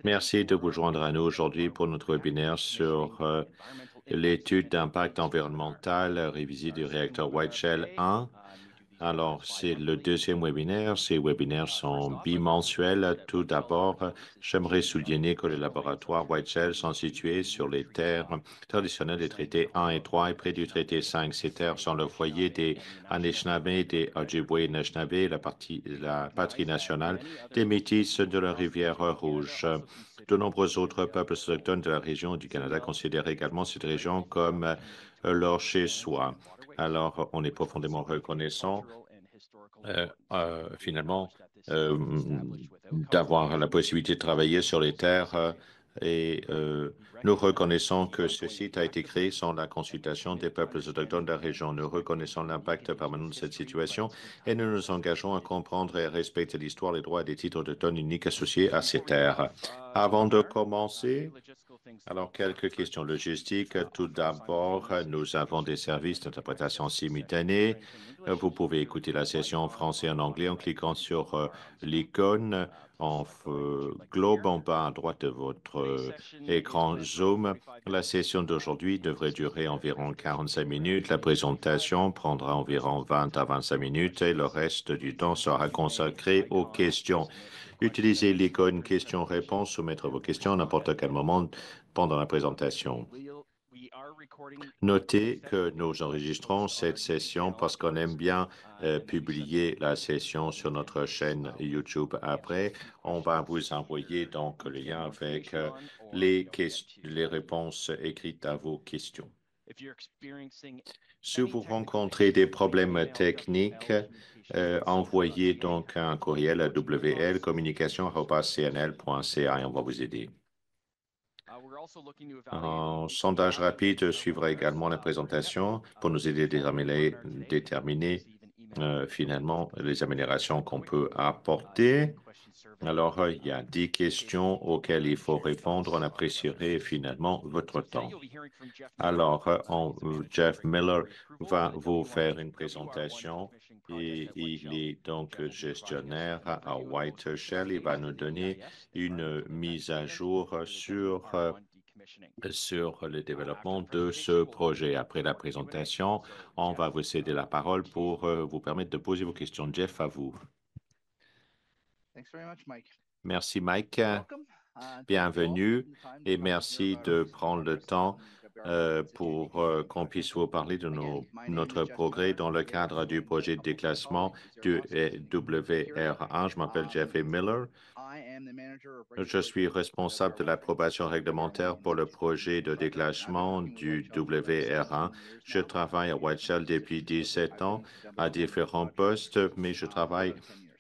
Merci de vous joindre à nous aujourd'hui pour notre webinaire sur l'étude d'impact environnemental révisée du réacteur White Shell 1. Alors, c'est le deuxième webinaire. Ces webinaires sont bimensuels. Tout d'abord, j'aimerais souligner que les laboratoires White Shell sont situés sur les terres traditionnelles des traités 1 et 3 et près du traité 5. Ces terres sont le foyer des Anishinaabe, des Ojibwe et Anishinaabe, la patrie nationale des Métis de la rivière Rouge. De nombreux autres peuples autochtones de la région du Canada considèrent également cette région comme leur chez-soi. Alors, on est profondément reconnaissant, finalement, euh, d'avoir la possibilité de travailler sur les terres et nous reconnaissons que ce site a été créé sans la consultation des peuples autochtones de la région. Nous reconnaissons l'impact permanent de cette situation et nous nous engageons à comprendre et à respecter l'histoire, les droits et les titres d'autochtones uniques associés à ces terres. Avant de commencer, alors, quelques questions logistiques. Tout d'abord, nous avons des services d'interprétation simultanée. Vous pouvez écouter la session en français et en anglais en cliquant sur l'icône globe en bas à droite de votre écran Zoom. La session d'aujourd'hui devrait durer environ 45 minutes. La présentation prendra environ 20 à 25 minutes et le reste du temps sera consacré aux questions. Utilisez l'icône questions-réponses, soumettre vos questions à n'importe quel moment pendant la présentation. Notez que nous enregistrons cette session parce qu'on aime bien publier la session sur notre chaîne YouTube. Après, on va vous envoyer donc le lien avec les réponses écrites à vos questions. Si vous rencontrez des problèmes techniques, envoyez donc un courriel à wlcommunication@cnl.ca et on va vous aider. Un sondage rapide suivra également la présentation pour nous aider à déterminer finalement les améliorations qu'on peut apporter. Alors, il y a 10 questions auxquelles il faut répondre. On apprécierait finalement votre temps. Alors, Jeff Miller va vous faire une présentation et il est donc gestionnaire à White Shell. Il va nous donner une mise à jour sur le développement de ce projet. Après la présentation, on va vous céder la parole pour vous permettre de poser vos questions. Jeff, à vous. Merci, Mike. Bienvenue et merci de prendre le temps pour qu'on puisse vous parler de notre progrès dans le cadre du projet de déclassement du WR1. Je m'appelle Jeff Miller. Je suis responsable de l'approbation réglementaire pour le projet de déclassement du WR1. Je travaille à White Shell depuis 17 ans à différents postes, mais je travaille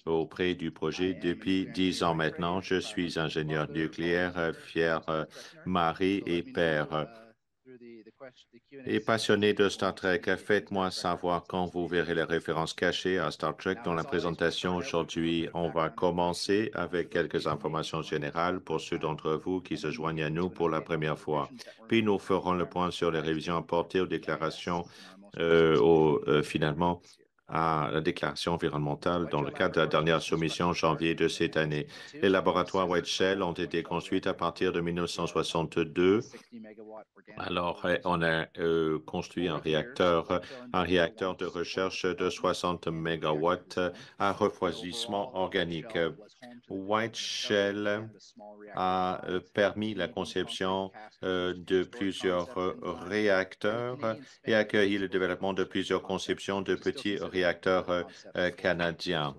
auprès du projet depuis 10 ans maintenant. Je suis ingénieur nucléaire, fier mari et père. Et passionné de Star Trek, faites-moi savoir quand vous verrez les références cachées à Star Trek dans la présentation aujourd'hui. On va commencer avec quelques informations générales pour ceux d'entre vous qui se joignent à nous pour la première fois. Puis nous ferons le point sur les révisions apportées aux déclarations, finalement, à la déclaration environnementale dans le cadre de la dernière soumission en janvier de cette année. Les laboratoires White Shell ont été construits à partir de 1962. Alors, on a construit un réacteur de recherche de 60 mégawatts à refroidissement organique. White Shell a permis la conception de plusieurs réacteurs et accueilli le développement de plusieurs conceptions de petits réacteurs canadiens.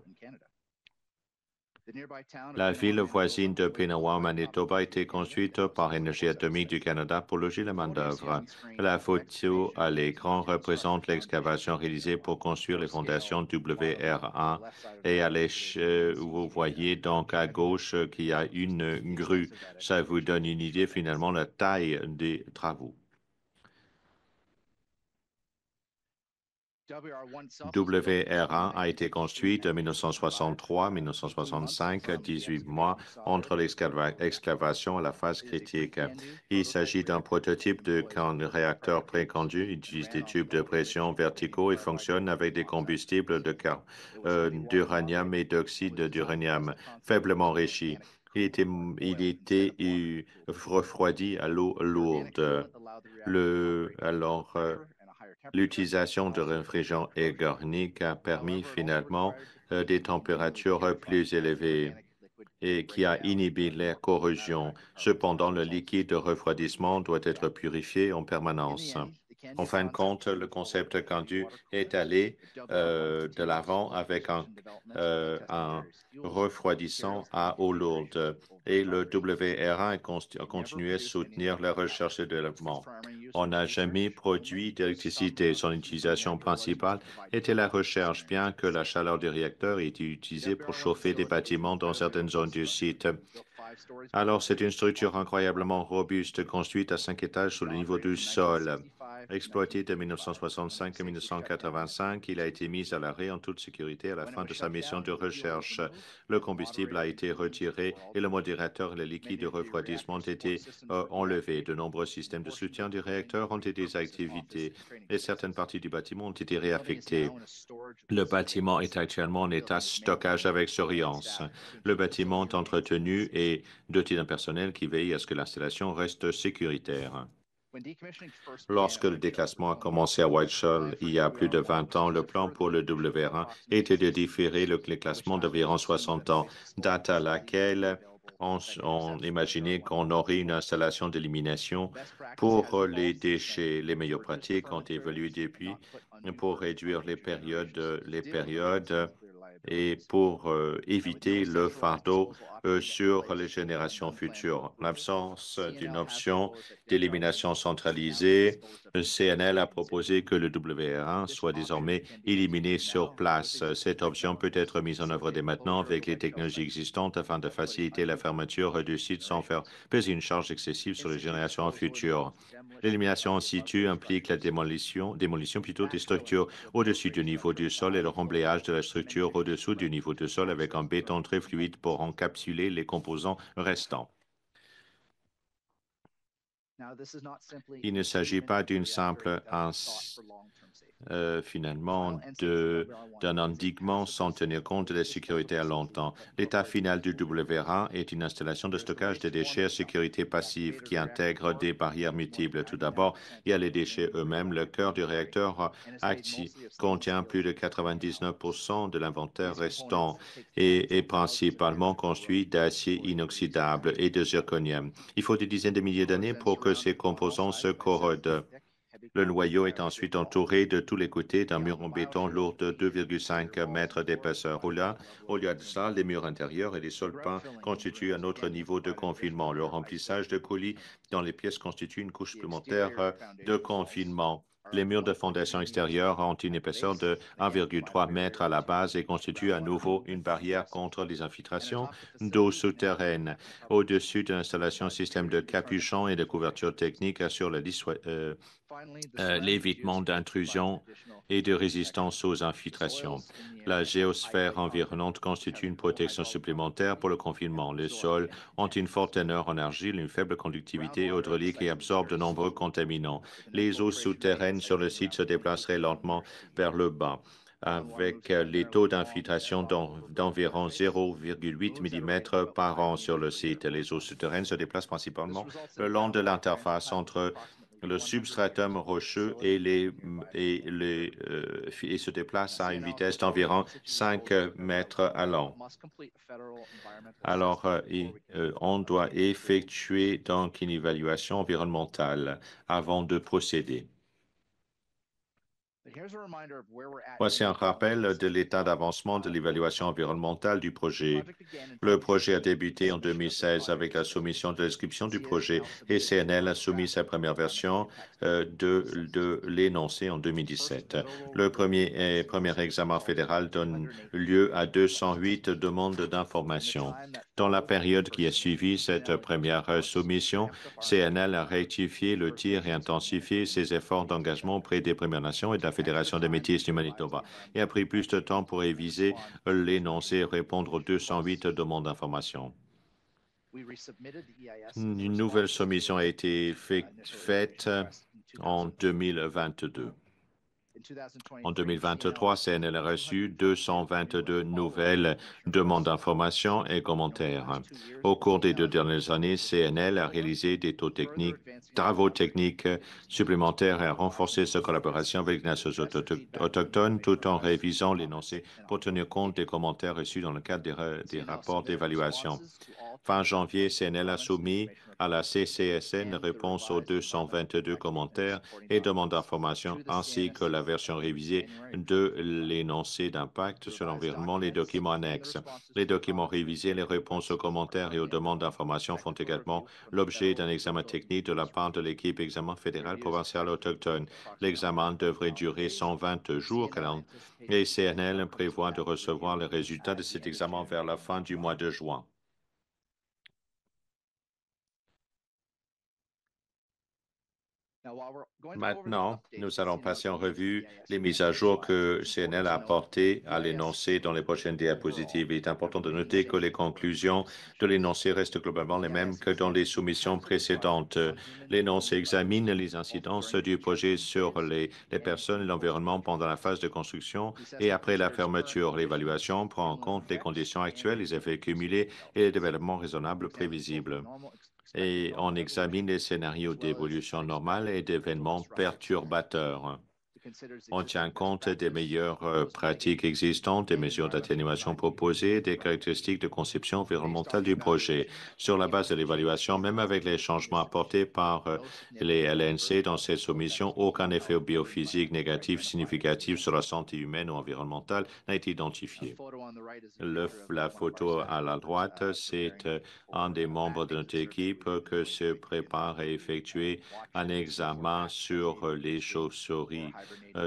La ville voisine de Pinawa, Manitoba, a été construite par Énergie atomique du Canada pour loger la main-d'œuvre. La photo à l'écran représente l'excavation réalisée pour construire les fondations WR1 et vous voyez donc à gauche qu'il y a une grue. Ça vous donne une idée finalement de la taille des travaux. WR1 a été construit de 1963 à 1965, 18 mois entre l'excavation et la phase critique. Il s'agit d'un prototype de réacteur préconduit. Il utilise des tubes de pression verticaux et fonctionne avec des combustibles d'uranium et d'oxyde d'uranium faiblement enrichis. il était refroidi à l'eau lourde. L'utilisation de réfrigérants égarniques a permis finalement des températures plus élevées et qui a inhibé la corrosion. Cependant, le liquide de refroidissement doit être purifié en permanence. En fin de compte, le concept Candu est allé de l'avant avec un refroidissant à eau lourde et le WRA a continué à soutenir la recherche et développement. On n'a jamais produit d'électricité. Son utilisation principale était la recherche, bien que la chaleur du réacteur ait été utilisée pour chauffer des bâtiments dans certaines zones du site. Alors, c'est une structure incroyablement robuste, construite à 5 étages sous le niveau du sol. Exploité de 1965 à 1985, il a été mis à l'arrêt en toute sécurité à la fin de sa mission de recherche. Le combustible a été retiré et le modérateur et le liquide de refroidissement ont été enlevés. De nombreux systèmes de soutien du réacteur ont été désactivés et certaines parties du bâtiment ont été réaffectées. Le bâtiment est actuellement en état stockage avec surveillance. Le bâtiment est entretenu et doté d'un personnel qui veille à ce que l'installation reste sécuritaire. Lorsque le déclassement a commencé à Whiteshell il y a plus de 20 ans, le plan pour le WR1 était de différer le déclassement d'environ 60 ans, date à laquelle on imaginait qu'on aurait une installation d'élimination pour les déchets. Les meilleures pratiques ont évolué depuis pour réduire les périodes et pour éviter le fardeau sur les générations futures. L'absence d'une option d'élimination centralisée, le CNL a proposé que le WR1 soit désormais éliminé sur place. Cette option peut être mise en œuvre dès maintenant avec les technologies existantes afin de faciliter la fermeture du site sans faire peser une charge excessive sur les générations futures. L'élimination en situ implique la démolition plutôt des structures au-dessus du niveau du sol et le remblayage de la structure au-dessous du niveau du sol avec un béton très fluide pour encapsuler les composants restants. Il ne s'agit pas d'une simple finalement d'un endiguement sans tenir compte de la sécurité à long terme. L'état final du WR1 est une installation de stockage des déchets à sécurité passive qui intègre des barrières multiples. Tout d'abord, il y a les déchets eux-mêmes. Le cœur du réacteur actif contient plus de 99% de l'inventaire restant et est principalement construit d'acier inoxydable et de zirconium. Il faut des dizaines de milliers d'années pour que ces composants se corrodent. Le noyau est ensuite entouré de tous les côtés d'un mur en béton lourd de 2,5 mètres d'épaisseur. Au lieu de ça, les murs intérieurs et les sols peints constituent un autre niveau de confinement. Le remplissage de coulis dans les pièces constitue une couche supplémentaire de confinement. Les murs de fondation extérieure ont une épaisseur de 1,3 mètre à la base et constituent à nouveau une barrière contre les infiltrations d'eau souterraine. Au-dessus de l'installation, système de capuchon et de couverture technique assure l'évitement d'intrusion et de résistance aux infiltrations. La géosphère environnante constitue une protection supplémentaire pour le confinement. Les sols ont une forte teneur en argile, une faible conductivité hydraulique et absorbent de nombreux contaminants. Les eaux souterraines sur le site se déplaceraient lentement vers le bas avec les taux d'infiltration d'environ 0,8 mm par an sur le site. Les eaux souterraines se déplacent principalement le long de l'interface entre le substratum rocheux et se déplace à une vitesse d'environ 5 mètres à l'an. Alors, on doit effectuer donc une évaluation environnementale avant de procéder. Voici un rappel de l'état d'avancement de l'évaluation environnementale du projet. Le projet a débuté en 2016 avec la soumission de l'inscription du projet et CNL a soumis sa première version de l'énoncé en 2017. Le premier examen fédéral donne lieu à 208 demandes d'information. Dans la période qui a suivi cette première soumission, CNL a rectifié le tir et intensifié ses efforts d'engagement auprès des Premières Nations et de la Fédération des Métis du Manitoba et a pris plus de temps pour réviser l'énoncé et répondre aux 208 demandes d'information. Une nouvelle soumission a été faite en 2022. En 2023, CNL a reçu 222 nouvelles demandes d'informations et commentaires. Au cours des 2 dernières années, CNL a réalisé des travaux techniques supplémentaires et a renforcé sa collaboration avec les nations autochtones tout en révisant l'énoncé pour tenir compte des commentaires reçus dans le cadre des rapports d'évaluation. Fin janvier, CNL a soumis à la CCSN réponse aux 222 commentaires et demandes d'information, ainsi que la version révisée de l'énoncé d'impact sur l'environnement, les documents annexes. Les documents révisés, les réponses aux commentaires et aux demandes d'information font également l'objet d'un examen technique de la part de l'équipe examen fédéral provincial autochtone. L'examen devrait durer 120 jours et CNL prévoit de recevoir les résultats de cet examen vers la fin du mois de juin. Maintenant, nous allons passer en revue les mises à jour que CNL a apportées à l'énoncé dans les prochaines diapositives. Il est important de noter que les conclusions de l'énoncé restent globalement les mêmes que dans les soumissions précédentes. L'énoncé examine les incidences du projet sur les personnes et l'environnement pendant la phase de construction et après la fermeture. L'évaluation prend en compte les conditions actuelles, les effets cumulés et les développements raisonnables prévisibles. Et on examine les scénarios d'évolution normale et d'événements perturbateurs. On tient compte des meilleures pratiques existantes, des mesures d'atténuation proposées, des caractéristiques de conception environnementale du projet. Sur la base de l'évaluation, même avec les changements apportés par les LNC dans ces soumissions, aucun effet biophysique négatif significatif sur la santé humaine ou environnementale n'a été identifié. La photo à la droite, c'est un des membres de notre équipe que se prépare à effectuer un examen sur les chauves-souris.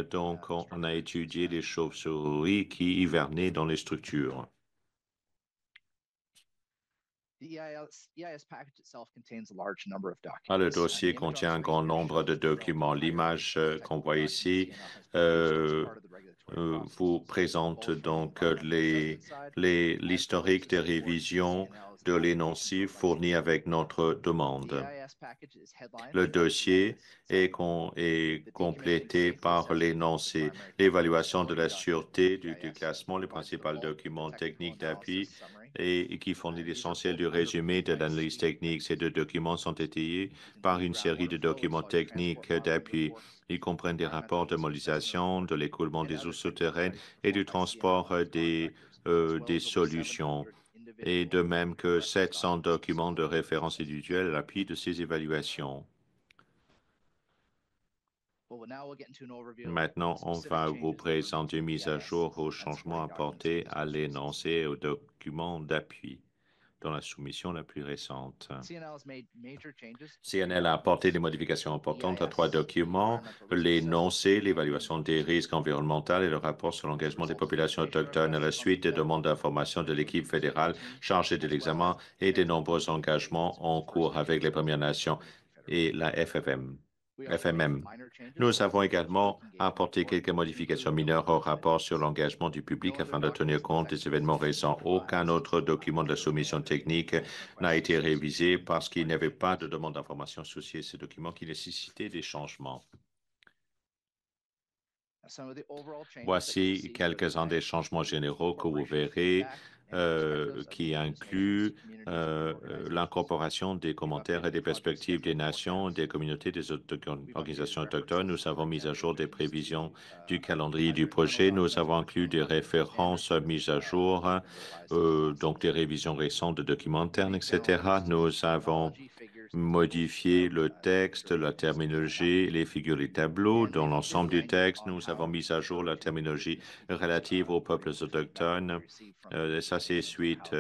Donc, on a étudié les chauves-souris qui hivernaient dans les structures. Le dossier contient un grand nombre de documents. L'image qu'on voit ici vous présente donc l'historique des révisions de l'énoncé fourni avec notre demande. Le dossier est complété par l'énoncé, l'évaluation de la sûreté du classement, les principaux documents techniques d'appui et qui fournit l'essentiel du résumé de l'analyse technique. Ces 2 documents sont étayés par une série de documents techniques d'appui. Ils comprennent des rapports de modélisation, de l'écoulement des eaux souterraines et du transport des solutions. Et de même que 700 documents de référence individuelle à l'appui de ces évaluations. Maintenant, on va vous présenter une mise à jour aux changements apportés à l'énoncé et aux documents d'appui dans la soumission la plus récente. CNL a apporté des modifications importantes à 3 documents, l'énoncé, l'évaluation des risques environnementaux et le rapport sur l'engagement des populations autochtones à la suite des demandes d'information de l'équipe fédérale chargée de l'examen et des nombreux engagements en cours avec les Premières Nations et la FMM. Nous avons également apporté quelques modifications mineures au rapport sur l'engagement du public afin de tenir compte des événements récents. Aucun autre document de la soumission technique n'a été révisé parce qu'il n'y avait pas de demande d'information associée à ces documents qui nécessitaient des changements. Voici quelques-uns des changements généraux que vous verrez qui incluent l'incorporation des commentaires et des perspectives des nations, des communautés, des organisations autochtones. Nous avons mis à jour des prévisions du calendrier du projet. Nous avons inclus des références mises à jour, donc des révisions récentes de documents internes, etc. Nous avons modifié le texte, la terminologie, les figures, les tableaux. Dans l'ensemble du texte, nous avons mis à jour la terminologie relative aux peuples autochtones. Ça, c'est suite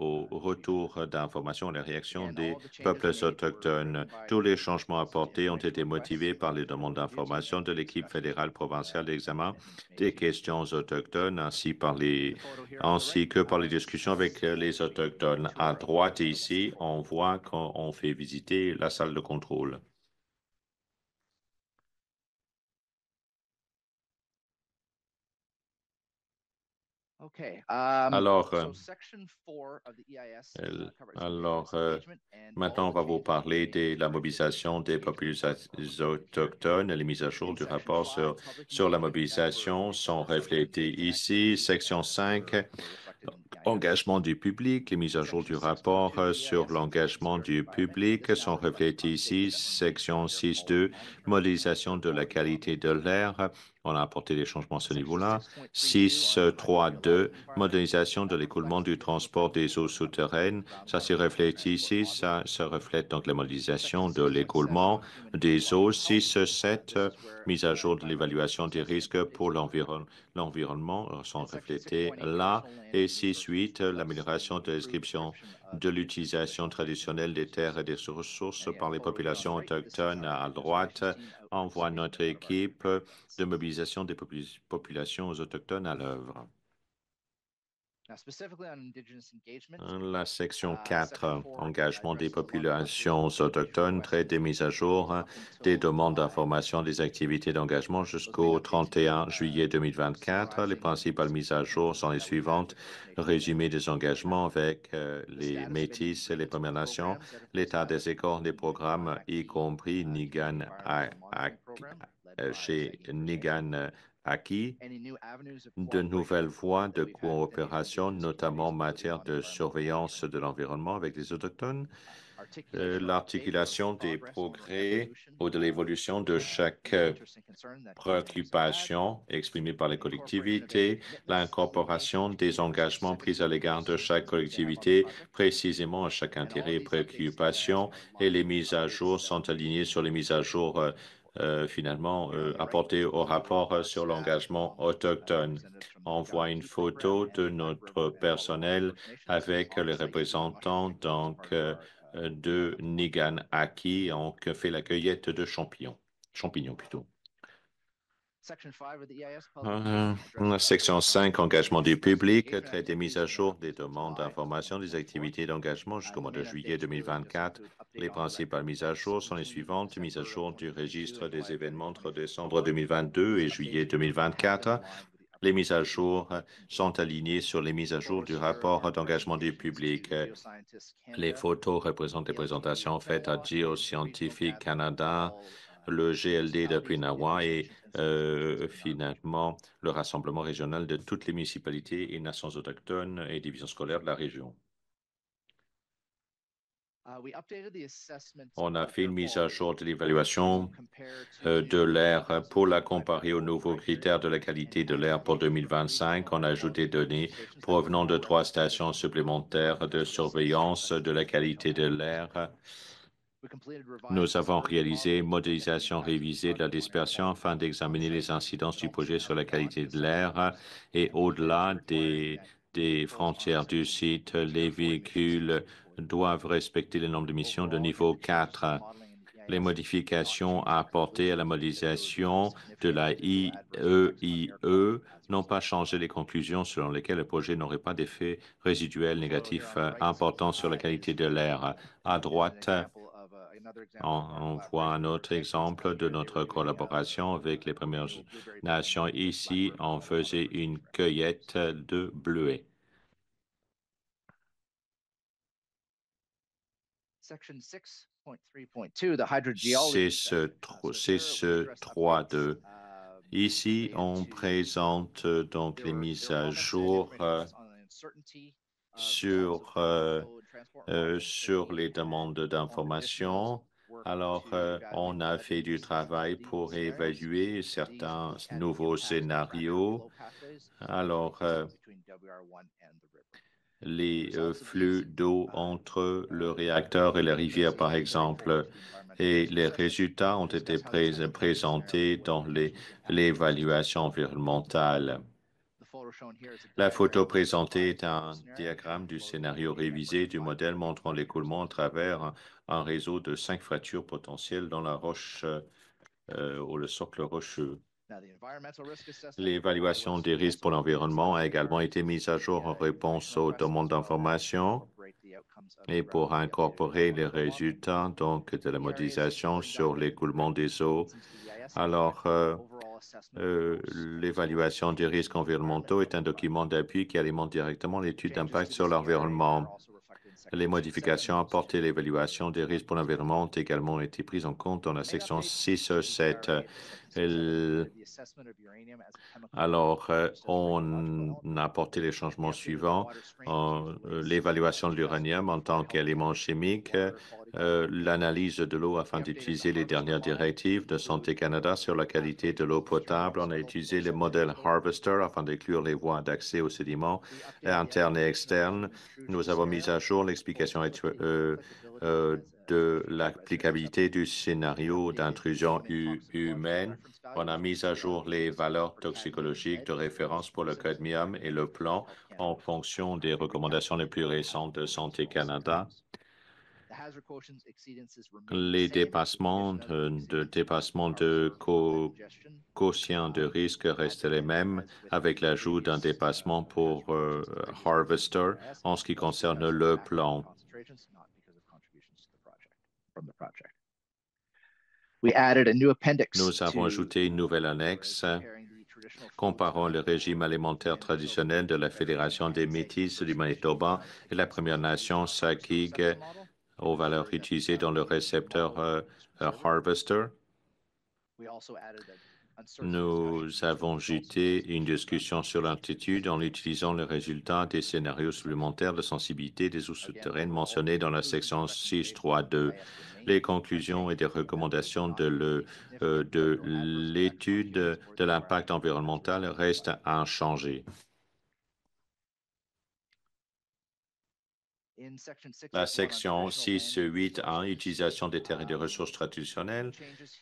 au retour d'informations et la réaction des peuples autochtones. Tous les changements apportés ont été motivés par les demandes d'information de l'équipe fédérale provinciale d'examen des questions autochtones ainsi que par les discussions avec les autochtones. À droite ici, on voit qu'on fait visiter la salle de contrôle. Alors, alors maintenant, on va vous parler de la mobilisation des populations autochtones. Les mises à jour du rapport sur la mobilisation sont reflétées ici. Section 5, engagement du public. Les mises à jour du rapport sur l'engagement du public sont reflétées ici. Section 6.2, modélisation de la qualité de l'air. On a apporté des changements à ce niveau-là. 6.3.2, modernisation de l'écoulement du transport des eaux souterraines. Ça s'y reflète ici. Ça se reflète donc la modélisation de l'écoulement des eaux. 6.7, mise à jour de l'évaluation des risques pour l'environnement sont reflétés là. Et 6.8, l'amélioration de la description de l'utilisation traditionnelle des terres et des ressources par les populations autochtones à droite. On voit notre équipe de mobilisation des populations autochtones à l'œuvre. La section 4, engagement des populations autochtones, traite des mises à jour des demandes d'information des activités d'engagement jusqu'au 31 juillet 2024. Les principales mises à jour sont les suivantes. Résumé des engagements avec les Métis et les Premières Nations, l'état des accords des programmes, y compris chez Nigan Aki, de nouvelles voies de coopération, notamment en matière de surveillance de l'environnement avec les Autochtones, l'articulation des progrès ou de l'évolution de chaque préoccupation exprimée par les collectivités, l'incorporation des engagements pris à l'égard de chaque collectivité, précisément à chaque intérêt et préoccupation, et les mises à jour sont alignées sur les mises à jour finalement apportées au rapport sur l'engagement autochtone. On voit une photo de notre personnel avec les représentants donc de Nigan Aki qui fait la cueillette de champignons plutôt. Section 5, engagement du public, traite des mises à jour des demandes d'information des activités d'engagement jusqu'au mois de juillet 2024. Les principales mises à jour sont les suivantes. Mise à jour du registre des événements entre décembre 2022 et juillet 2024. Les mises à jour sont alignées sur les mises à jour du rapport d'engagement du public. Les photos représentent des présentations faites à Geoscientific Canada, le GLD de Pinawa et finalement le rassemblement régional de toutes les municipalités et nations autochtones et divisions scolaires de la région. On a fait une mise à jour de l'évaluation de l'air pour la comparer aux nouveaux critères de la qualité de l'air pour 2025. On a ajouté des données provenant de 3 stations supplémentaires de surveillance de la qualité de l'air. Nous avons réalisé une modélisation révisée de la dispersion afin d'examiner les incidences du projet sur la qualité de l'air et au-delà des frontières du site, les véhicules doivent respecter les normes d'émission de niveau 4. Les modifications apportées à la modélisation de la IEIE n'ont pas changé les conclusions selon lesquelles le projet n'aurait pas d'effet résiduel négatif important sur la qualité de l'air. À droite, on voit un autre exemple de notre collaboration avec les Premières Nations. Ici, on faisait une cueillette de bleuets. C'est ce 3.2. Ici, on présente donc les mises à jour sur les demandes d'information. Alors, on a fait du travail pour évaluer certains nouveaux scénarios. Alors, les flux d'eau entre le réacteur et la rivière, par exemple, et les résultats ont été présentés dans l'évaluation environnementale. La photo présentée est un diagramme du scénario révisé du modèle montrant l'écoulement à travers un réseau de 5 fractures potentielles dans la roche ou le socle rocheux. L'évaluation des risques pour l'environnement a également été mise à jour en réponse aux demandes d'information et pour incorporer les résultats donc de la modélisation sur l'écoulement des eaux. Alors, L'évaluation des risques environnementaux est un document d'appui qui alimente directement l'étude d'impact sur l'environnement. Les modifications apportées à l'évaluation des risques pour l'environnement ont également été prises en compte dans la section 6.7. Alors, on a apporté les changements suivants. L'évaluation de l'uranium en tant qu'élément chimique, l'analyse de l'eau afin d'utiliser les dernières directives de Santé Canada sur la qualité de l'eau potable. On a utilisé le modèle Harvester afin d'inclure les voies d'accès aux sédiments internes et externes. Nous avons mis à jour l'explication de l'applicabilité du scénario d'intrusion humaine. On a mis à jour les valeurs toxicologiques de référence pour le cadmium et le plomb en fonction des recommandations les plus récentes de Santé Canada. Les dépassements de quotient de risque restent les mêmes avec l'ajout d'un dépassement pour Harvester en ce qui concerne le plan. Nous avons ajouté une nouvelle annexe comparant le régime alimentaire traditionnel de la Fédération des Métis du Manitoba et la Première Nation Sakig aux valeurs utilisées dans le récepteur Harvester. Nous avons ajouté une discussion sur l'altitude en utilisant les résultats des scénarios supplémentaires de sensibilité des eaux souterraines mentionnés dans la section 6.3.2. Les conclusions et des recommandations de l'étude de l'impact environnemental restent inchangées. La section 6.8.1, utilisation des terres et des ressources traditionnelles.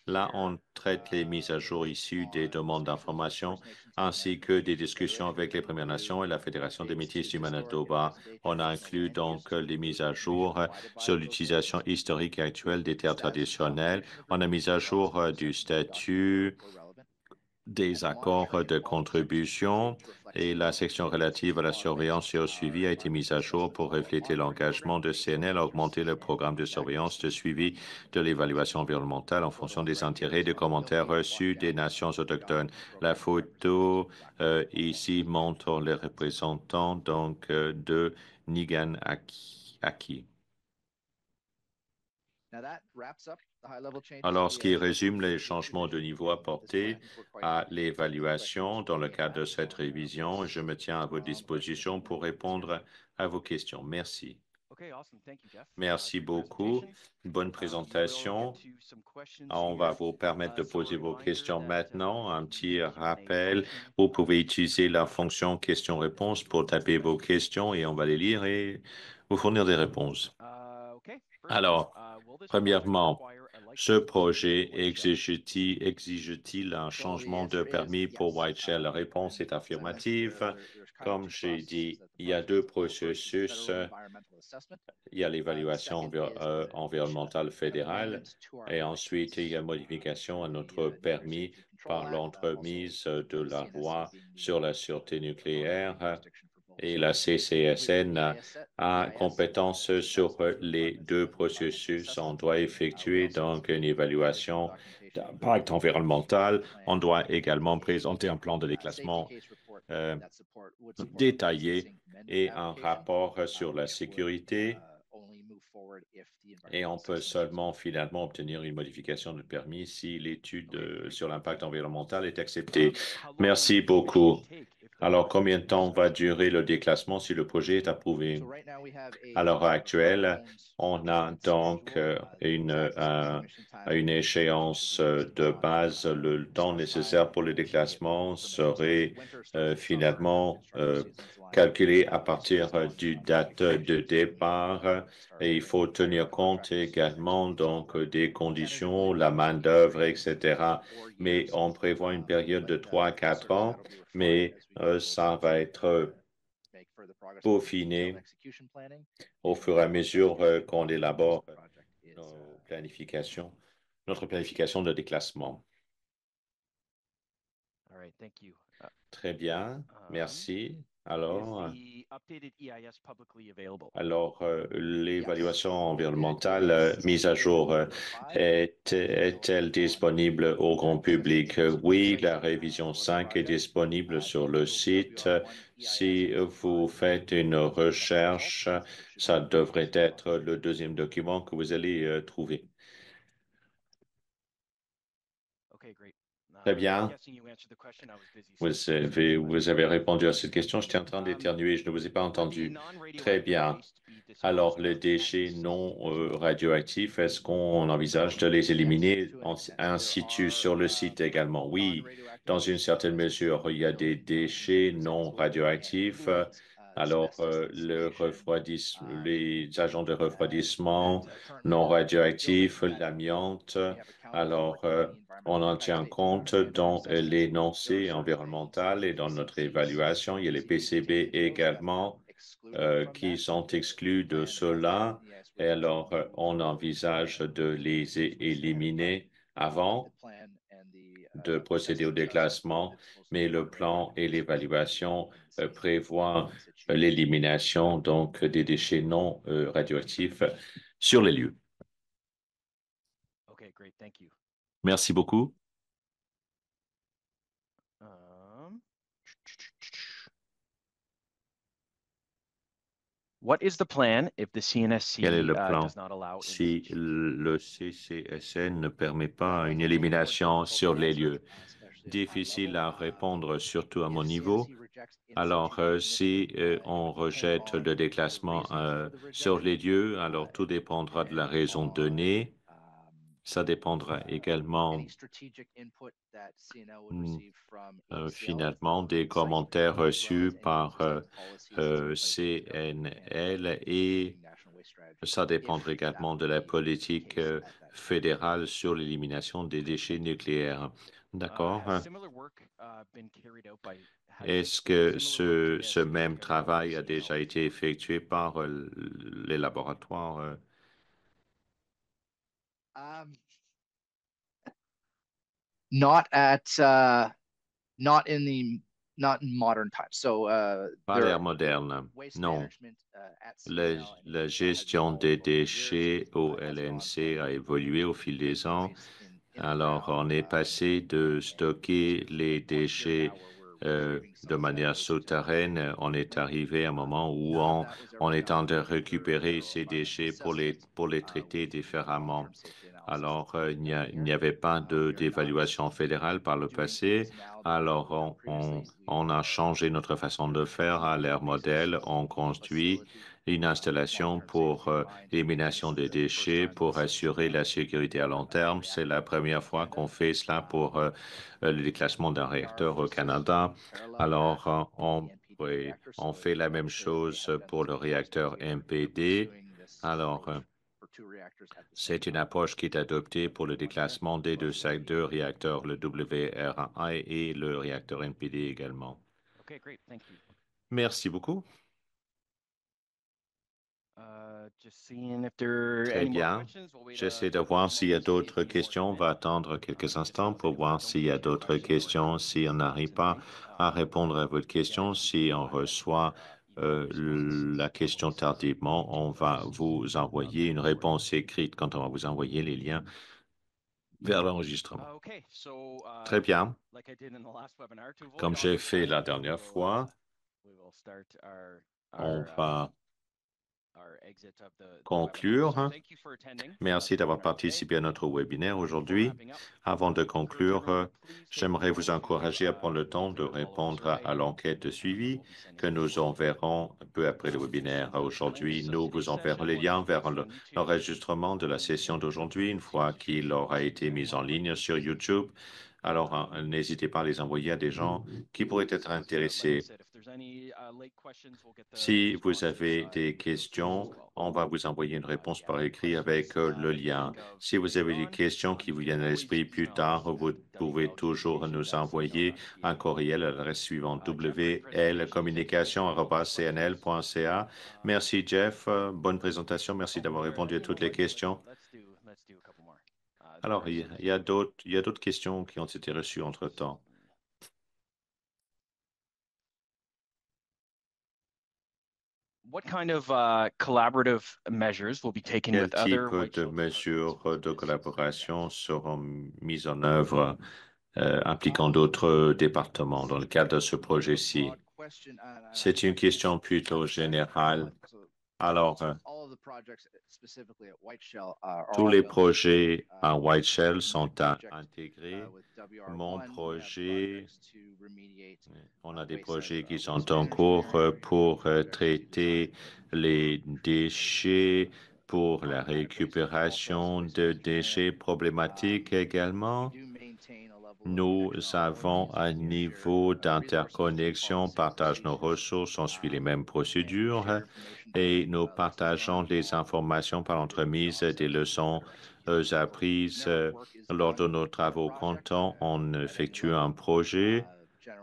Là, on traite les mises à jour issues des demandes d'information ainsi que des discussions avec les Premières Nations et la Fédération des Métis du Manitoba. On a inclus donc les mises à jour sur l'utilisation historique et actuelle des terres traditionnelles. On a mis à jour du statut des accords de contribution et la section relative à la surveillance et au suivi a été mise à jour pour refléter l'engagement de CNL à augmenter le programme de surveillance de suivi de l'évaluation environnementale en fonction des intérêts et des commentaires reçus des nations autochtones. La photo ici montre les représentants donc de Niganaki. Alors, ce qui résume les changements de niveau apportés à l'évaluation dans le cadre de cette révision, je me tiens à votre disposition pour répondre à vos questions. Merci. Merci beaucoup. Bonne présentation. On va vous permettre de poser vos questions maintenant. Un petit rappel, vous pouvez utiliser la fonction questions-réponses pour taper vos questions et on va les lire et vous fournir des réponses. Alors, premièrement, ce projet exige-t-il un changement de permis pour Whiteshell? La réponse est affirmative. Comme j'ai dit, il y a deux processus. Il y a l'évaluation environnementale fédérale et ensuite il y a modification à notre permis par l'entremise de la loi sur la sûreté nucléaire et la CCSN a compétence sur les deux processus. On doit effectuer donc une évaluation d'impact environnemental. On doit également présenter un plan de déclassement détaillé et un rapport sur la sécurité. Et on peut seulement finalement obtenir une modification de permis si l'étude sur l'impact environnemental est acceptée. Merci beaucoup. Alors, combien de temps va durer le déclassement si le projet est approuvé? À l'heure actuelle, on a donc une échéance de base. Le temps nécessaire pour le déclassement serait finalement calculé à partir du date de départ et il faut tenir compte également donc des conditions, la main-d'œuvre, etc. Mais on prévoit une période de 3 à 4 ans, mais ça va être peaufiné au fur et à mesure qu'on élabore notre planification de déclassement. Très bien, merci. Alors, l'évaluation environnementale mise à jour est-elle disponible au grand public? Oui, la révision 5 est disponible sur le site. Si vous faites une recherche, ça devrait être le deuxième document que vous allez trouver. Très bien. Vous avez répondu à cette question. J'étais en train d'éternuer, je ne vous ai pas entendu. Très bien. Alors, les déchets non radioactifs, est-ce qu'on envisage de les éliminer in situ sur le site également? Oui, dans une certaine mesure, il y a des déchets non radioactifs. Alors, les agents de refroidissement non radioactifs, l'amiante. Alors, on en tient compte dans l'énoncé environnemental et dans notre évaluation. Il y a les PCB également qui sont exclus de cela. Et alors, on envisage de les éliminer avant de procéder au déclassement, mais le plan et l'évaluation prévoient l'élimination donc des déchets non radioactifs sur les lieux. Merci beaucoup. Quel est le plan si le CCSN ne permet pas une élimination sur les lieux? Difficile à répondre, surtout à mon niveau. Alors, si on rejette le déclassement sur les lieux, alors tout dépendra de la raison donnée. Ça dépendra également finalement des commentaires reçus par CNL et ça dépendra également de la politique fédérale sur l'élimination des déchets nucléaires. D'accord? Est-ce que ce même travail a déjà été effectué par les laboratoires? Pas l'ère moderne, non. La gestion des déchets au LNC a évolué au fil des ans. Alors, on est passé de stocker les déchets de manière souterraine. On est arrivé à un moment où on est en train de récupérer ces déchets pour les traiter différemment. Alors, il n'y avait pas d'évaluation fédérale par le passé. Alors, on a changé notre façon de faire à l'ère modèle. On construit une installation pour l'élimination des déchets pour assurer la sécurité à long terme. C'est la première fois qu'on fait cela pour le déclassement d'un réacteur au Canada. Alors, oui, on fait la même chose pour le réacteur MPD. Alors, c'est une approche qui est adoptée pour le déclassement des deux réacteurs, le WRI et le réacteur NPD également. Merci beaucoup. Très bien. J'essaie de voir s'il y a d'autres questions. On va attendre quelques instants pour voir s'il y a d'autres questions. Si on n'arrive pas à répondre à votre question, si on reçoit la question tardivement, on va vous envoyer une réponse écrite quand on va vous envoyer les liens vers l'enregistrement. Très bien. Comme j'ai fait la dernière fois, on va conclure. Merci d'avoir participé à notre webinaire aujourd'hui. Avant de conclure, j'aimerais vous encourager à prendre le temps de répondre à l'enquête de suivi que nous enverrons peu après le webinaire. Aujourd'hui, nous vous enverrons les liens vers l'enregistrement de la session d'aujourd'hui une fois qu'il aura été mis en ligne sur YouTube. Alors, n'hésitez pas à les envoyer à des gens qui pourraient être intéressés. Si vous avez des questions, on va vous envoyer une réponse par écrit avec le lien. Si vous avez des questions qui vous viennent à l'esprit plus tard, vous pouvez toujours nous envoyer un courriel à l'adresse suivante wlcommunication@cnl.ca. Merci Jeff, bonne présentation, merci d'avoir répondu à toutes les questions. Alors, il y a d'autres questions qui ont été reçues entre-temps. Quel type de mesures de collaboration seront mises en œuvre impliquant d'autres départements dans le cadre de ce projet-ci? C'est une question plutôt générale. Alors, tous les projets à White Shell sont intégrés. Mon projet, on a des projets qui sont en cours pour traiter les déchets, pour la récupération de déchets problématiques également. Nous avons un niveau d'interconnexion, partage nos ressources, on suit les mêmes procédures et nous partageons des informations par l'entremise des leçons apprises lors de nos travaux. Quand on effectue un projet,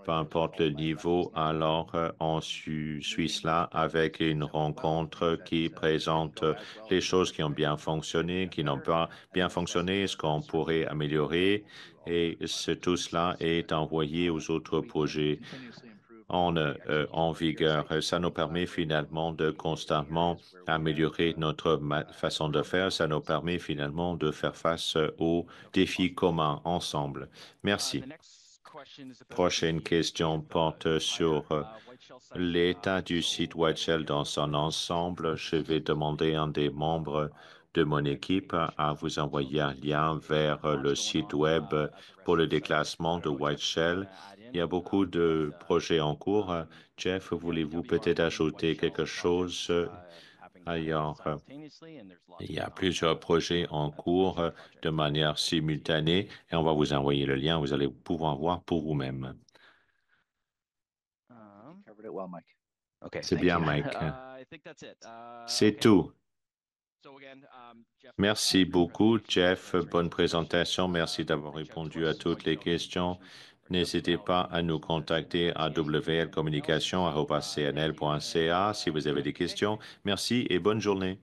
peu importe le niveau, alors on suit cela avec une rencontre qui présente les choses qui ont bien fonctionné, qui n'ont pas bien fonctionné, ce qu'on pourrait améliorer, et tout cela est envoyé aux autres projets en vigueur. Ça nous permet finalement de constamment améliorer notre façon de faire. Ça nous permet finalement de faire face aux défis communs ensemble. Merci. Prochaine question porte sur l'état du site White Shell dans son ensemble. Je vais demander à un des membres de mon équipe à vous envoyer un lien vers le site web pour le déclassement de White Shell. Il y a beaucoup de projets en cours. Jeff, voulez-vous peut-être ajouter quelque chose ailleurs? Il y a plusieurs projets en cours de manière simultanée et on va vous envoyer le lien. Vous allez pouvoir voir pour vous-même. C'est bien, Mike. C'est tout. Merci beaucoup, Jeff. Bonne présentation. Merci d'avoir répondu à toutes les questions. N'hésitez pas à nous contacter à wlcommunication@cnl.ca si vous avez des questions. Merci et bonne journée.